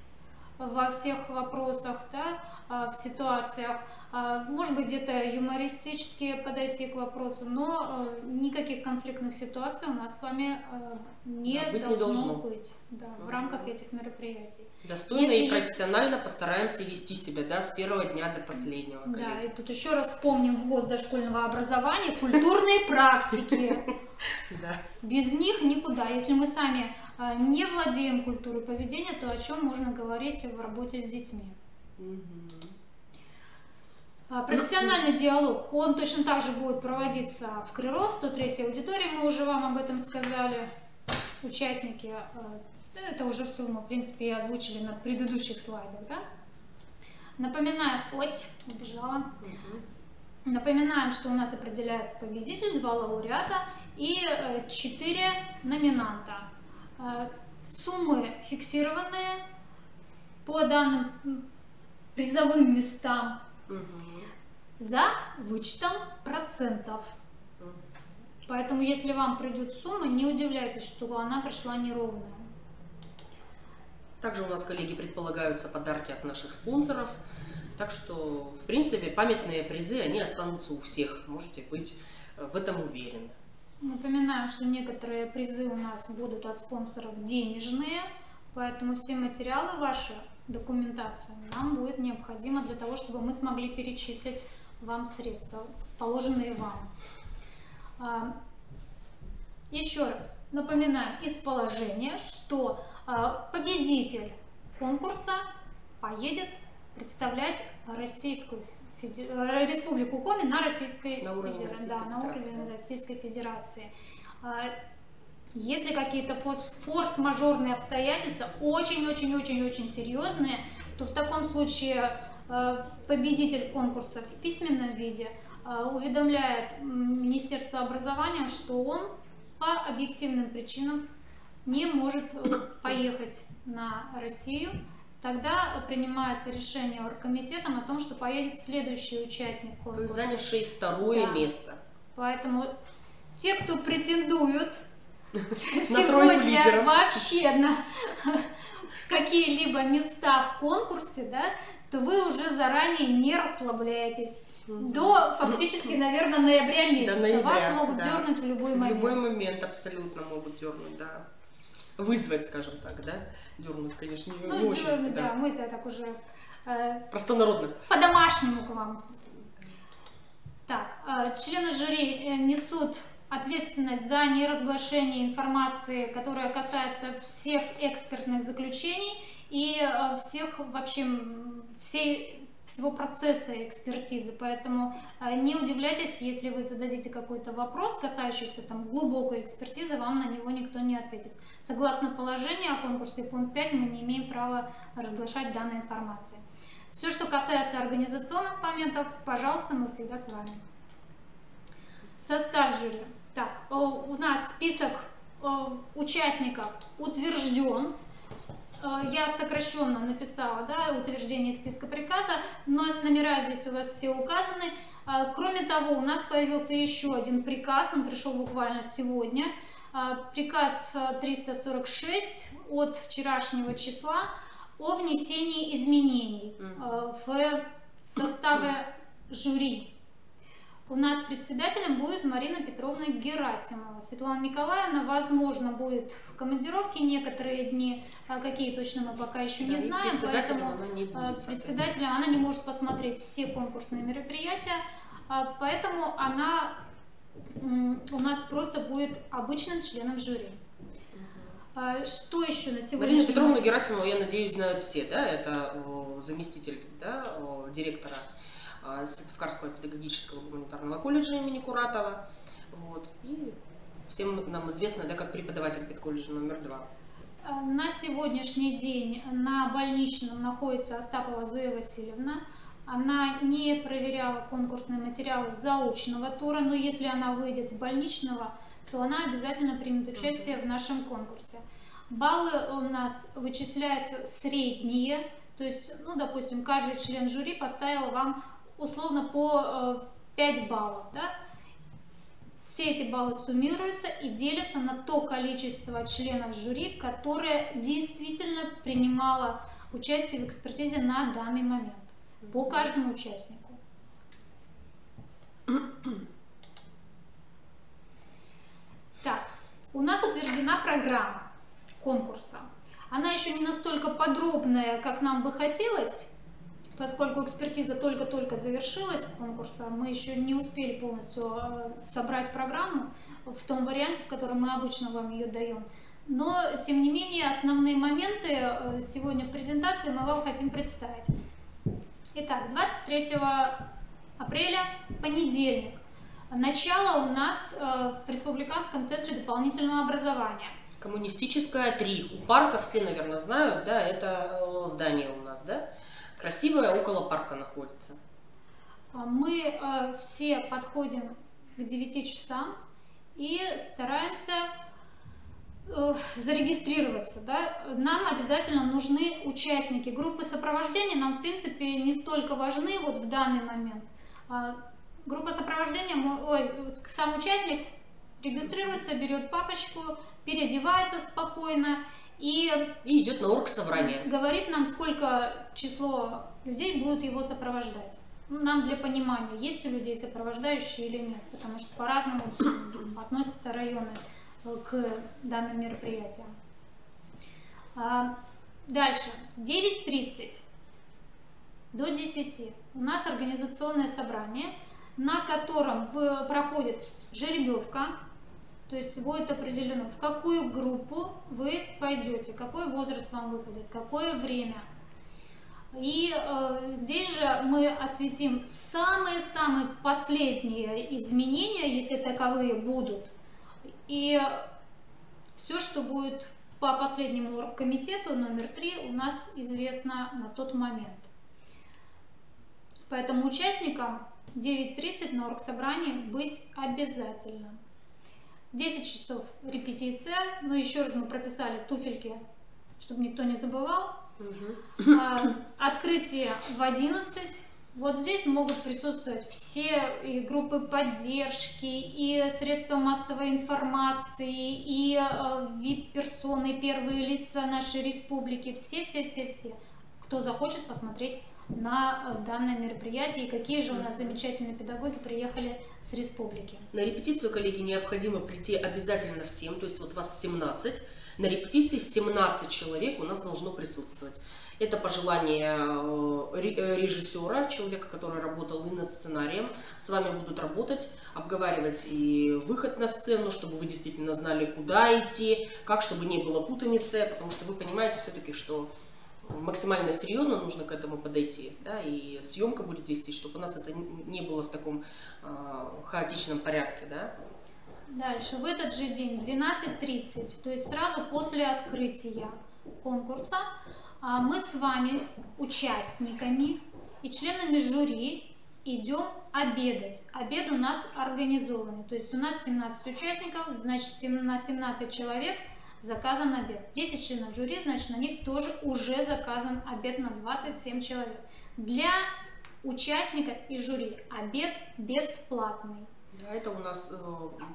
во всех вопросах, да, в ситуациях. Может быть, где-то юмористически подойти к вопросу, но никаких конфликтных ситуаций у нас с вами не должно быть в рамках этих мероприятий. Достойно и профессионально постараемся вести себя, да, с первого дня до последнего. Да, коллеги. И тут еще раз вспомним в ГОС дошкольного образования культурные практики. Без них никуда. Если мы сами не владеем культурой поведения, то о чем можно говорить в работе с детьми? Профессиональный диалог, он точно так же будет проводиться в Крылов, 103-й аудитории, мы уже вам об этом сказали. Участники, это уже все мы, в принципе, и озвучили на предыдущих слайдах. Да? Напоминаю, убежала. Напоминаем, что у нас определяется победитель, 2 лауреата и 4 номинанта. Суммы фиксированные по данным призовым местам за вычетом процентов. Поэтому, если вам придет сумма, не удивляйтесь, что она пришла неровная. Также у нас, коллеги, предполагаются подарки от наших спонсоров. Так что, в принципе, памятные призы, они останутся у всех. Можете быть в этом уверены. Напоминаю, что некоторые призы у нас будут от спонсоров денежные, поэтому все материалы ваши, документация, нам будет необходима для того, чтобы мы смогли перечислить вам средства, положенные вам. Еще раз напоминаю из положения, что победитель конкурса поедет представлять Республику Коми на уровне Российской Федерации. Если какие-то форс-мажорные обстоятельства, очень-очень-очень-очень серьезные, то в таком случае победитель конкурса в письменном виде уведомляет Министерство образования, что он по объективным причинам не может поехать на Россию. Тогда принимается решение оргкомитетом о том, что поедет следующий участник конкурса. То есть занявший второе место. Поэтому те, кто претендуют сегодня вообще на какие-либо места в конкурсе, да, то вы уже заранее не расслабляйтесь. До фактически, наверное, ноября месяца. Вас могут дернуть в любой момент. В любой момент абсолютно могут дернуть, да. Вызвать, скажем так, да? Дернуть, конечно, не очень. Дернуть, да, мы-то так уже простонародно. По-домашнему к вам. Так, члены жюри несут ответственность за неразглашение информации, которая касается всех экспертных заключений и всех вообще всей всего процесса экспертизы, поэтому не удивляйтесь, если вы зададите какой-то вопрос, касающийся там глубокой экспертизы, вам на него никто не ответит. Согласно положению о конкурсе пункт 5, мы не имеем права разглашать данной информации. Все, что касается организационных моментов, пожалуйста, мы всегда с вами. Состав жюри. Так, у нас список участников утвержден. Я сокращенно написала, да, утверждение списка приказа, но номера здесь у вас все указаны. Кроме того, у нас появился еще один приказ, он пришел буквально сегодня. Приказ 346 от вчерашнего числа о внесении изменений в составе жюри. У нас председателем будет Марина Петровна Герасимова. Светлана Николаевна, возможно, будет в командировке некоторые дни, какие точно мы пока еще не знаем, поэтому председателем она не может посмотреть все конкурсные мероприятия, поэтому она у нас просто будет обычным членом жюри. Что еще на сегодня? Марину Петровну Герасимову, я надеюсь, знают все, да, это заместитель, да, директора Сыктывкарского педагогического гуманитарного колледжа имени Куратова. Вот. И всем нам известно, да, как преподаватель педколледжа номер 2. На сегодняшний день на больничном находится Остапова Зоя Васильевна. Она не проверяла конкурсные материалы заочного тура, но если она выйдет с больничного, то она обязательно примет участие в нашем конкурсе. Баллы у нас вычисляются средние, то есть, ну, допустим, каждый член жюри поставил вам условно по 5 баллов. Да? Все эти баллы суммируются и делятся на то количество членов жюри, которое действительно принимало участие в экспертизе на данный момент. По каждому участнику. Так, у нас утверждена программа конкурса. Она еще не настолько подробная, как нам бы хотелось, поскольку экспертиза только-только завершилась конкурса, мы еще не успели полностью собрать программу в том варианте, в котором мы обычно вам ее даем. Но, тем не менее, основные моменты сегодня в презентации мы вам хотим представить. Итак, 23 апреля, понедельник. Начало у нас в Республиканском центре дополнительного образования. Коммунистическая 3. У парка все, наверное, знают, да, это здание у нас, да? Красивое, около парка находится. Мы все подходим к 9 часам и стараемся зарегистрироваться. Да? Нам обязательно нужны участники. Группы сопровождения нам, в принципе, не столько важны вот в данный момент. Группа сопровождения, сам участник регистрируется, берет папочку, переодевается спокойно и идет на оргсобрание. Говорит нам, сколько число людей будет его сопровождать. Ну, нам для понимания, есть у людей сопровождающие или нет, потому что по-разному относятся районы к данным мероприятиям. Дальше, 9:30 до 10 у нас организационное собрание, на котором проходит жеребьевка. То есть будет определено, в какую группу вы пойдете, какой возраст вам выпадет, какое время. И здесь же мы осветим самые-самые последние изменения, если таковые будут. И все, что будет по последнему оргкомитету номер 3, у нас известно на тот момент. Поэтому участникам 9:30 на оргсобрании быть обязательно. 10 часов репетиция, но еще раз мы прописали туфельки, чтобы никто не забывал. Открытие в 11. Вот здесь могут присутствовать все и группы поддержки, и средства массовой информации, и VIP-персоны, первые лица нашей республики. Все, кто захочет посмотреть на данное мероприятие, и какие же у нас замечательные педагоги приехали с республики. На репетицию, коллеги, необходимо прийти обязательно всем, то есть вот вас 17, на репетиции 17 человек у нас должно присутствовать. Это пожелание режиссера, человека, который работал и над сценарием. С вами будут работать, обговаривать и выход на сцену, чтобы вы действительно знали, куда идти, как, чтобы не было путаницы, потому что вы понимаете все-таки, что максимально серьезно нужно к этому подойти, да, и съемка будет вести, чтобы у нас это не было в таком хаотичном порядке, да. Дальше, в этот же день, 12:30, то есть сразу после открытия конкурса, мы с вами, участниками и членами жюри, идем обедать. Обед у нас организованный, то есть у нас 17 участников, значит на 17 человек заказан обед. 10 членов жюри, значит на них тоже уже заказан обед на 27 человек. Для участника и жюри обед бесплатный. Да, это у нас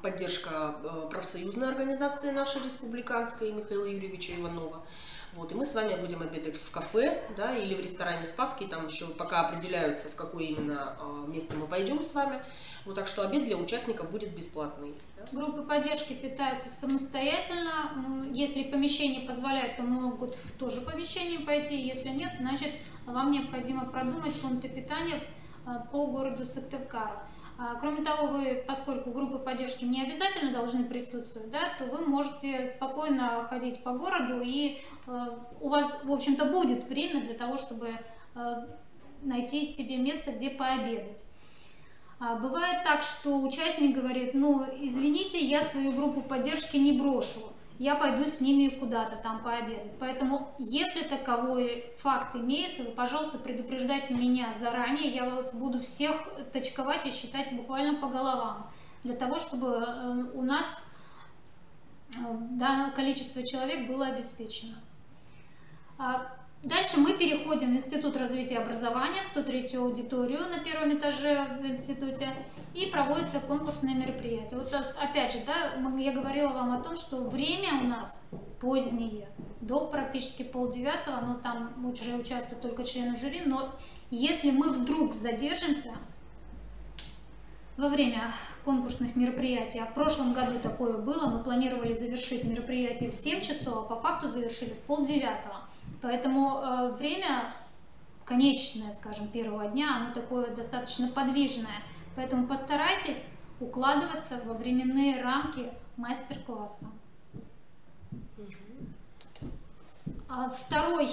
поддержка профсоюзной организации нашей республиканской Михаила Юрьевича Иванова. Вот, и мы с вами будем обедать в кафе, да, или в ресторане Спасский, там еще пока определяются, в какое именно место мы пойдем с вами. Вот, так что обед для участников будет бесплатный. Да. Группы поддержки питаются самостоятельно. Если помещение позволяет, то могут в то же помещение пойти. Если нет, значит вам необходимо продумать пункты питания по городу Сыктывкару. Кроме того, поскольку группы поддержки не обязательно должны присутствовать, да, то вы можете спокойно ходить по городу, и у вас, в общем-то, будет время для того, чтобы найти себе место, где пообедать. Бывает так, что участник говорит: ну, извините, я свою группу поддержки не брошу, я пойду с ними куда-то там пообедать. Поэтому, если таковой факт имеется, вы, пожалуйста, предупреждайте меня заранее, я вас буду всех точковать и считать буквально по головам, для того, чтобы у нас данное количество человек было обеспечено. Дальше мы переходим в Институт развития образования, в 103-ю аудиторию на первом этаже в институте, и проводится конкурсное мероприятие. Вот опять же, да, я говорила вам о том, что время у нас позднее, до практически 8:30, но там уже участвуют только члены жюри, но если мы вдруг задержимся во время конкурсных мероприятий, а в прошлом году такое было, мы планировали завершить мероприятие в 7 часов, а по факту завершили в 8:30. Поэтому время конечное, скажем, первого дня, оно такое достаточно подвижное. Поэтому постарайтесь укладываться во временные рамки мастер-класса. Второй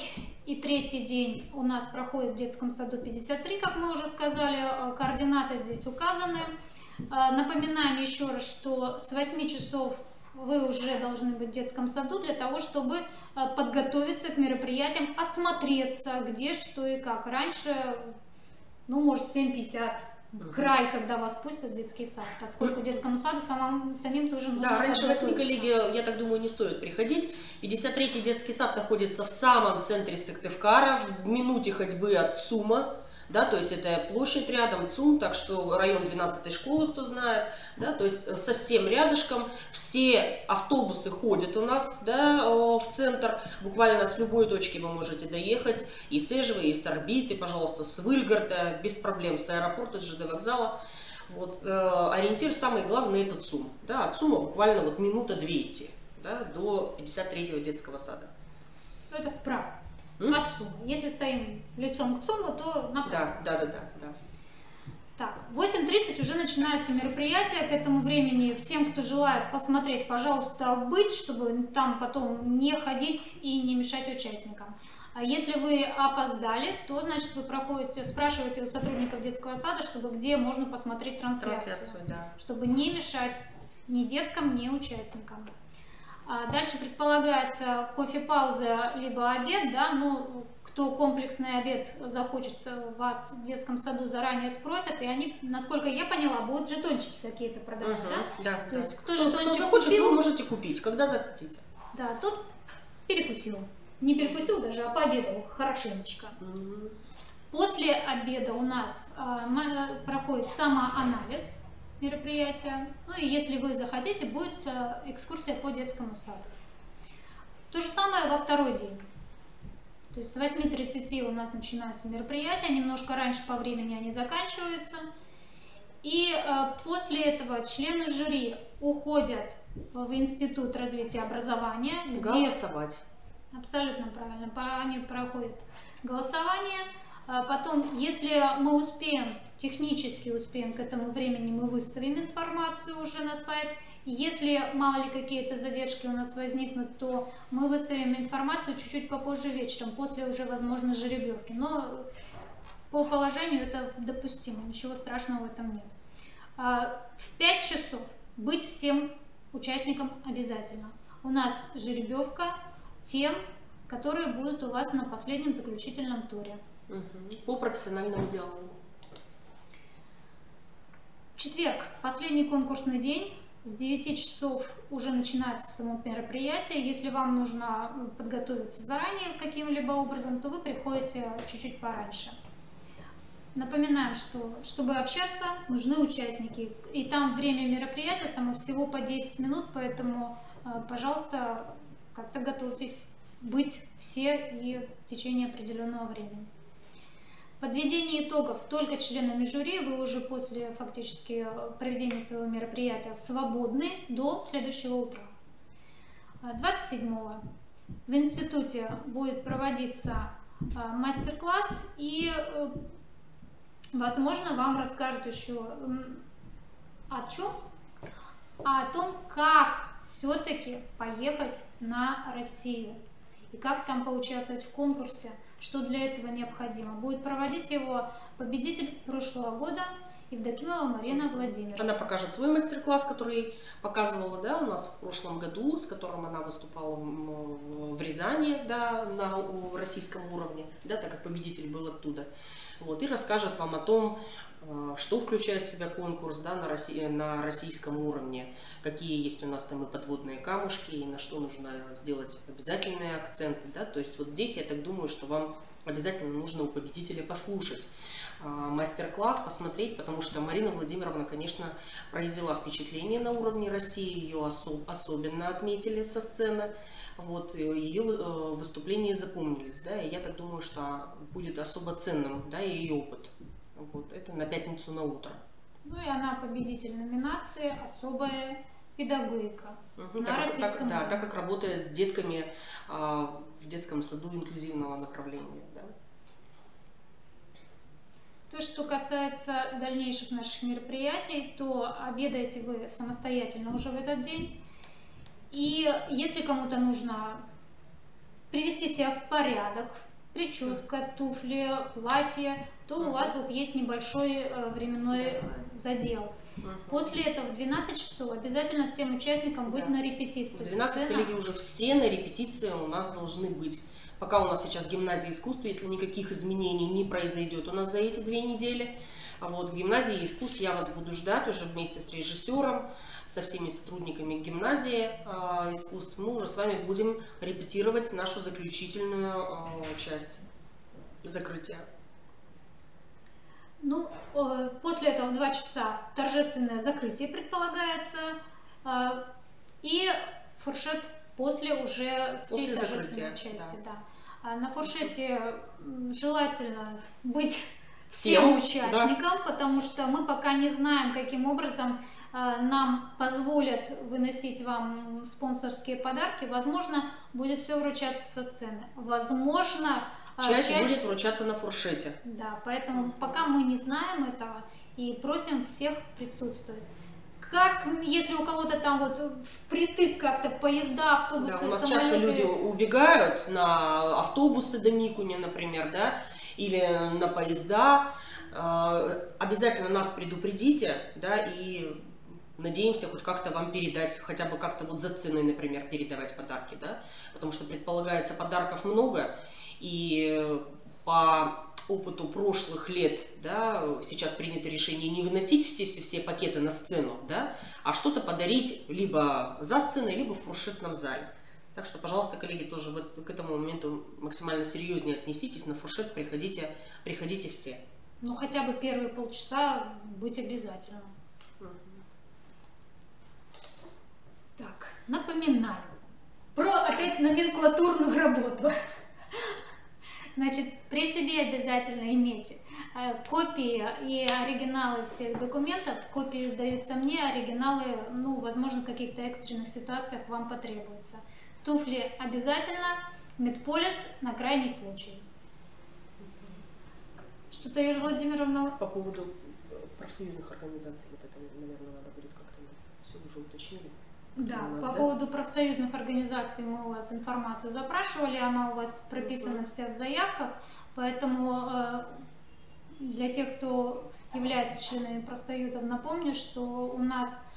и третий день у нас проходит в детском саду 53, как мы уже сказали, координаты здесь указаны. Напоминаем еще раз, что с 8 часов вы уже должны быть в детском саду для того, чтобы подготовиться к мероприятиям, осмотреться, где, что и как. Раньше, ну, может, 7:50, край, когда вас пустят в детский сад, поскольку детскому саду самим тоже нужно. Да, раньше 8, коллеги, я так думаю, не стоит приходить. 53-й детский сад находится в самом центре Сыктывкара, в минуте ходьбы от ЦУМа. Да, то есть это площадь рядом, ЦУМ, так что район 12-й школы, кто знает, да, то есть совсем рядышком. Все автобусы ходят у нас, да, в центр, буквально с любой точки вы можете доехать, и с Эжевы, и с Орбиты, пожалуйста, с Выльгарта, без проблем, с аэропорта, с ЖД вокзала. Вот, ориентир самый главный — это ЦУМ, да, от ЦУМа буквально вот минута-2 идти, да, до 53-го детского сада. Это вправо. От ЦУМа. Если стоим лицом к ЦУМу, то направо. Да. Так, в 8:30 уже начинаются мероприятия. К этому времени всем, кто желает посмотреть, пожалуйста, быть, чтобы там потом не ходить и не мешать участникам. А если вы опоздали, то, значит, вы спрашиваете у сотрудников детского сада, чтобы где можно посмотреть трансляцию, да. Чтобы не мешать ни деткам, ни участникам. Дальше предполагается кофе-пауза, либо обед, да, но кто комплексный обед захочет, вас в детском саду заранее спросят, и они, насколько я поняла, будут жетончики какие-то продавать, да? Да. То есть кто захочет, купил, вы можете купить, когда захотите. Да, тот перекусил. Не перекусил даже, а пообедал хорошенечко. После обеда у нас проходит самоанализ мероприятия. Ну и если вы захотите, будет экскурсия по детскому саду. То же самое во второй день. То есть с 8:30 у нас начинаются мероприятия, немножко раньше по времени они заканчиваются. И после этого члены жюри уходят в Институт развития образования, где... Голосовать. Абсолютно правильно. Они проходят голосование. Потом, если мы успеем, технически успеем к этому времени, мы выставим информацию уже на сайт. Если мало ли какие-то задержки у нас возникнут, то мы выставим информацию чуть-чуть попозже вечером, после уже, возможно, жеребьевки. Но по положению это допустимо, ничего страшного в этом нет. В 5 часов быть всем участникам обязательно. У нас жеребьевка тем, которые будут у вас на последнем заключительном туре. По профессиональному диалогу. В четверг, последний конкурсный день. С 9 часов уже начинается само мероприятие. Если вам нужно подготовиться заранее каким-либо образом, то вы приходите чуть-чуть пораньше. Напоминаем, что чтобы общаться, нужны участники. И там время мероприятия само всего по 10 минут, поэтому, пожалуйста, как-то готовьтесь быть все и в течение определенного времени. Подведение итогов только членами жюри. Вы уже после фактически проведения своего мероприятия свободны до следующего утра. 27-го в институте будет проводиться мастер-класс, и, возможно, вам расскажут еще о чем? О том, как все-таки поехать на Россию и как там поучаствовать в конкурсе, что для этого необходимо. Будет проводить его победитель прошлого года Евдокимова Марина Владимировна. Она покажет свой мастер-класс, который показывала, да, у нас в прошлом году, с которым она выступала в Рязани, да, на российском уровне, да, так как победитель был оттуда. Вот, и расскажет вам о том, что включает в себя конкурс, да, на российском уровне, какие есть у нас там и подводные камушки, и на что нужно сделать обязательные акценты. Да? То есть вот здесь я так думаю, что вам обязательно нужно у победителя послушать мастер-класс, посмотреть, потому что Марина Владимировна, конечно, произвела впечатление на уровне России, ее особенно отметили со сцены. Вот, ее выступления запомнились, да, и я так думаю, что будет особо ценным, да, ее опыт. Вот, это на пятницу на утро. Ну и она победитель номинации «Особая педагогика». Так как работает с детками в детском саду инклюзивного направления. Да. То, что касается дальнейших наших мероприятий, то обедаете вы самостоятельно уже в этот день. И если кому-то нужно привести себя в порядок, прическа, туфли, платье, то у вас вот есть небольшой временной задел. После этого в 12 часов обязательно всем участникам быть на репетиции. В 12, коллеги, уже все на репетиции у нас должны быть. Пока у нас сейчас гимназия искусств, если никаких изменений не произойдет у нас за эти 2 недели, вот в гимназии искусств я вас буду ждать уже вместе с режиссером, со всеми сотрудниками гимназии искусств. Мы уже с вами будем репетировать нашу заключительную часть закрытия. Ну, после этого в 2 часа торжественное закрытие предполагается, и фуршет после уже всей торжественной части. Да. На фуршете желательно быть всем участникам, да. Потому что мы пока не знаем, каким образом нам позволят выносить вам спонсорские подарки. Возможно, будет все вручаться со сцены. Возможно, часть будет вручаться на фуршете. Да, поэтому пока мы не знаем этого и просим всех присутствовать. Как, если у кого-то там вот впритык как-то поезда, автобусы, да, у нас самолеты... часто люди убегают на автобусы до Микуни, например, да, или на поезда. Обязательно нас предупредите, да, и надеемся хоть как-то вам передать, хотя бы как-то вот за сценой, например, передавать подарки, да, потому что предполагается подарков много, и по опыту прошлых лет, да, сейчас принято решение не выносить все пакеты на сцену, да, а что-то подарить либо за сценой, либо в фуршетном зале. Так что, пожалуйста, коллеги, тоже вот к этому моменту максимально серьезнее отнеситесь, на фуршет приходите все. Ну, хотя бы первые полчаса быть обязательно. Так, напоминаю про опять номенклатурную работу. Значит, при себе обязательно имейте копии и оригиналы всех документов. Копии сдаются мне, оригиналы, ну, возможно, в каких-то экстренных ситуациях вам потребуется. Туфли обязательно, медполис на крайний случай. Что-то, Юлия Владимировна? По поводу профсоюзных организаций, вот это, наверное, надо будет как-то все уже уточнили. Да, у нас, по да? поводу профсоюзных организаций мы у вас информацию запрашивали, она у вас прописана вся в заявках, поэтому для тех, кто является членами профсоюзов, напомню, что у нас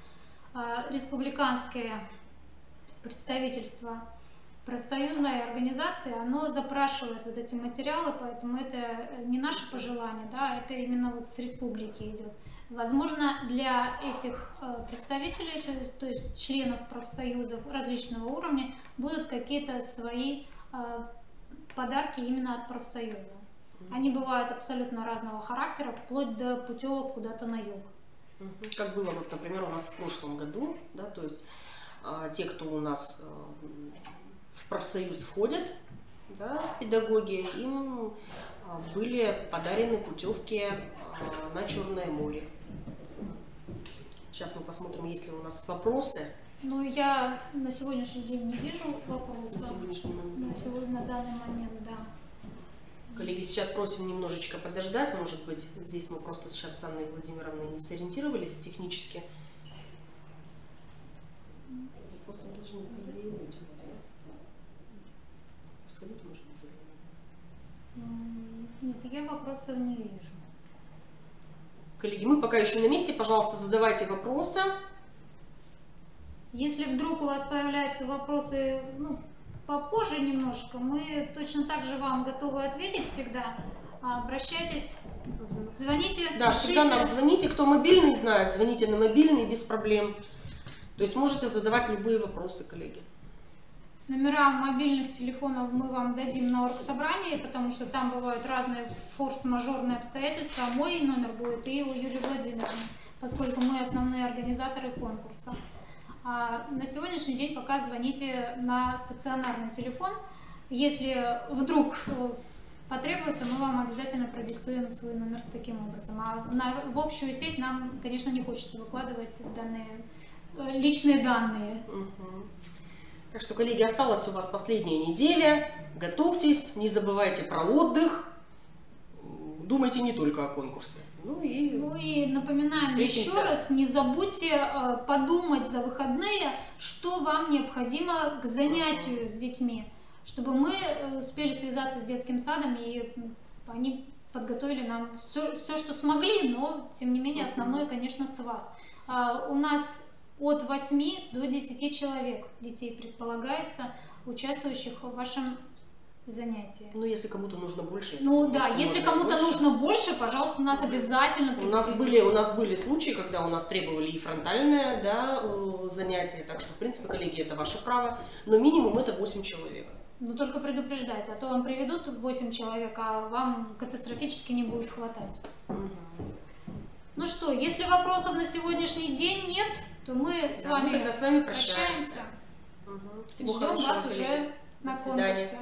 республиканское представительство профсоюзной организации, оно запрашивает вот эти материалы, поэтому это не наше пожелание, да, это именно вот с республики идет. Возможно, для этих представителей, то есть членов профсоюзов различного уровня, будут какие-то свои подарки именно от профсоюза. Они бывают абсолютно разного характера, вплоть до путевок куда-то на юг. Как было, вот, например, у нас в прошлом году, да, то есть те, кто у нас в профсоюз входят, да, педагоги, им были подарены путевки на Черное море. Сейчас мы посмотрим, есть ли у нас вопросы. Ну, я на сегодняшний день не вижу вопросов. На сегодняшний момент. На данный момент, да. Коллеги, сейчас просим немножечко подождать. Может быть, здесь мы просто сейчас с Анной Владимировной не сориентировались технически. Вопросы должны, по идее, быть. Сходите, может быть, Нет, я вопросов не вижу. Коллеги, мы пока еще на месте. Пожалуйста, задавайте вопросы. Если вдруг у вас появляются вопросы, ну, попозже немножко, мы точно так же вам готовы ответить всегда. Обращайтесь, звоните, Да, пишите. всегда нам звоните. Кто мобильный знает, звоните на мобильный без проблем. То есть можете задавать любые вопросы, коллеги. Номера мобильных телефонов мы вам дадим на оргсобрании, потому что там бывают разные форс-мажорные обстоятельства. Мой номер будет и у Юлии Владимировны, поскольку мы основные организаторы конкурса. А на сегодняшний день пока звоните на стационарный телефон. Если вдруг потребуется, мы вам обязательно продиктуем свой номер таким образом. А в общую сеть нам, конечно, не хочется выкладывать личные данные. Так что, коллеги, осталась у вас последняя неделя. Готовьтесь, не забывайте про отдых. Думайте не только о конкурсе. Ну и напоминаем еще раз, не забудьте подумать за выходные, что вам необходимо к занятию с детьми, чтобы мы успели связаться с детским садом, и они подготовили нам все, что смогли, но, тем не менее, основное, конечно, с вас. У нас от 8 до 10 человек детей предполагается, участвующих в вашем занятии. Ну, если кому-то нужно больше. Ну да, если кому-то нужно больше, пожалуйста, у нас обязательно у нас были случаи, когда у нас требовали и фронтальное, да, занятие, так что, в принципе, коллеги, это ваше право, но минимум это 8 человек. Но только предупреждайте, а то вам приведут 8 человек, а вам катастрофически не будет хватать. Ну что, если вопросов на сегодняшний день нет, то мы с вами тогда с вами прощаемся. Ждем вас уже на конкурсе.